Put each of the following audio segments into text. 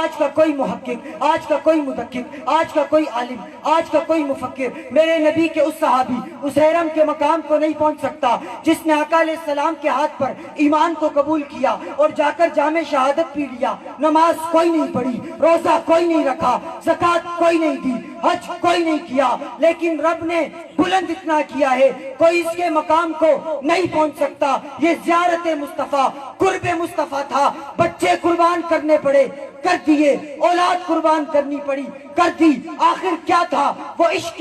آج کا کوئی محقق، آج کا کوئی مدقق، آج کا کوئی عالم، آج کا کوئی مفکر میرے نبی کے اس صحابی اس حرم کے مقام کو نہیں پہنچ سکتا جس نے آقا علیہ السلام کے ہاتھ پر ایمان کو قبول کیا اور جا کر جامع شہادت پی لیا۔ نماز کوئی نہیں پڑھی، روزہ کوئی نہیں رکھا، زکوٰۃ کوئی نہیں دی، حج کوئی نہیں کیا، لیکن رب نے بلند اتنا کیا ہے کوئی اس کے مقام کو نہیں پہنچ سکتا۔ یہ زیارت مصطفیٰ، قرب مصطفیٰ تھا۔ بچے قربان کرنے پڑے، کر دیے، اولاد قربان کرنی پڑی، کر دی۔ آخر کیا تھا؟ وہ عشق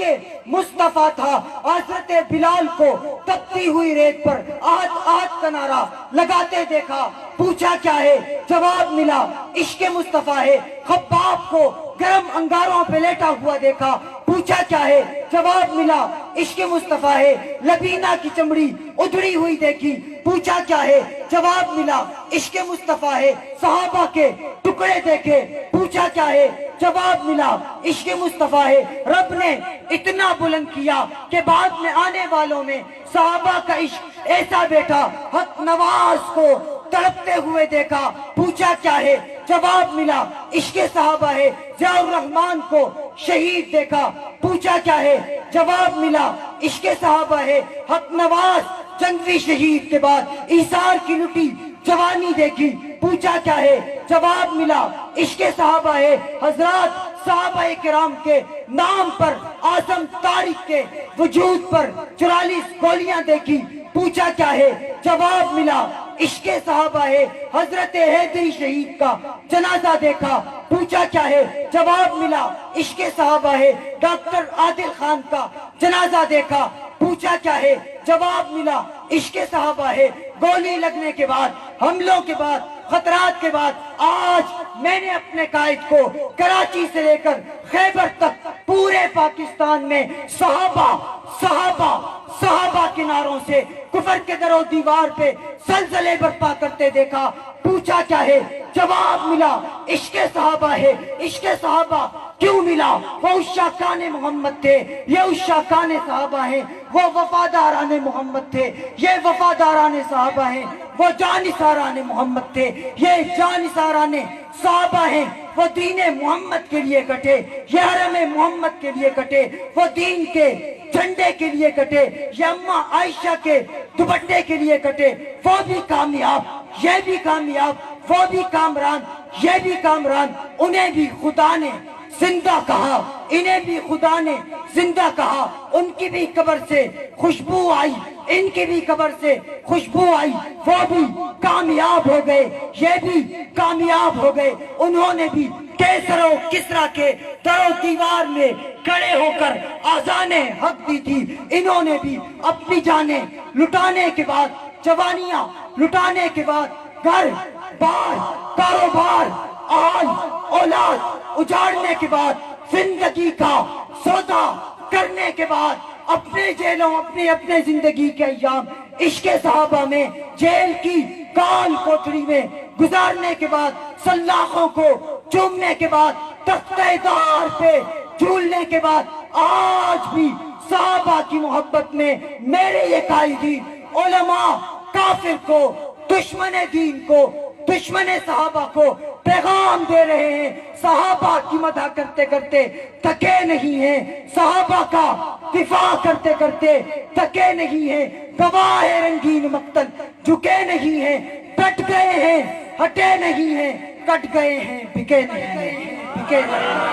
مصطفیٰ تھا۔ حضرت بلال کو تپتی ہوئی ریت پر آہت آہت کا نعرہ لگاتے دیکھا، پوچھا کیا ہے؟ جواب ملا عشق مصطفیٰ ہے۔ خباب کو گرم انگاروں پہ لیٹا ہوا دیکھا، پوچھا کیا ہے؟ جواب ملا عشق مصطفیٰ ہے۔ لبینہ کی چمڑی ادھڑی ہوئی دیکھی، پوچھا کیا ہے؟ جواب ملا عشق مصطفیٰ ہے۔ صحابہ کے ٹکڑے دیکھے، پوچھا کیا ہے؟ جواب ملا عشق مصطفیٰ ہے۔ رب نے اتنا بلند کیا کہ بعد میں آنے والوں میں صحابہ کا عشق ایسا بیٹھا، حق نواز کو تڑپتے ہوئے دیکھا، پوچھا کیا ہے؟ جواب ملا عشق صحابہ ہے۔ ضیاء الرحمن کو شہید دیکھا، پوچھا کیا ہے؟ جواب ملا عشق صحابہ ہے۔ حق نواز جنگی شہید کے بعد ایثار کی لٹی جوانی دیکھی، پوچھا کیا ہے؟ جواب ملا عشق صحابہ ہے۔ حضرات صحابہ کرام کے نام پر اعظم طارق کے وجود پر 44 گولیاں دیکھی، پوچھا کیا ہے؟ جواب ملا عشق صحابہ ہے۔ حضرت حیدری شہید کا جنازہ دیکھا، پوچھا کیا ہے؟ جواب ملا عشق صحابہ ہے۔ ڈاکٹر عادل خان کا جنازہ دیکھا، پوچھا کیا ہے؟ جواب ملا عشق صحابہ ہے۔ گولی لگنے کے بعد، حملوں کے بعد، خطرات کے بعد آج میں نے اپنے قائد کو کراچی سے لے کر خیبر تک پورے پاکستان میں صحابہ صحابہ صحابہ کے نعروں سے کفر کے در و دیوار پہ زلزلے برپا کرتے دیکھا، پوچھا کیا ہے؟ جواب ملا عشق صحابہ ہے۔ عشق صحابہ کیوں ملا؟ وہ عشاقان محمد تھے، یہ عشاقان صحابہ ہیں۔ وہ وفاداران محمد تھے، یہ وفاداران صحابہ ہیں۔ وہ جانثاران محمد تھے، یہ جانثاران صحابہ ہیں۔ وہ دین محمد کے لیے کٹے، یہ حرم محمد کے لیے کٹے، وہ دین کے جھنڈے کے لیے کٹے، یہ اماں عائشہ کے دوپٹے کے لیے کٹے۔ وہ بھی کامیاب، یہ بھی کامیاب، وہ بھی کامران، یہ بھی کامران۔ انہیں بھی خدا نے زندہ کہا، انہیں بھی خدا نے زندہ کہا۔ ان کی بھی قبر سے خوشبو آئی، ان کی بھی قبر سے خوشبو آئی۔ وہ بھی کامیاب ہو گئے، یہ بھی کامیاب ہو گئے۔ انہوں نے بھی کیسر و کسریٰ کے در و دیوار میں کھڑے ہو کر آذان حق دی تھی۔ انہوں نے بھی اپنی جانیں لٹانے کے بعد، جوانیاں لٹانے کے بعد، گھر بار کاروبار آل اولاد اجاڑنے کے بعد، زندگی کا سودا کرنے کے بعد، اپنے جیلوں اپنے زندگی کے ایام عشق صحابہ میں جیل کی کال کوٹری میں گزارنے کے بعد، سلاخوں کو چومنے کے بعد، تختہ دار پہ جھولنے کے بعد، آج بھی صحابہ کی محبت میں میرے یہ قائدین علماء کافر کو، دشمن دین کو، دشمن صحابہ کو پیغام دے رہے ہیں۔ صحابہ کی مدح کرتے کرتے تھکے نہیں ہیں، صحابہ کا دفاع کرتے کرتے تھکے نہیں ہیں۔ گواہ رنگین مقتل جھکے نہیں ہیں، ڈٹ گئے ہیں، ہٹے نہیں ہیں، کٹ گئے ہیں، بکے نہیں ہیں، بکے نہیں ہیں۔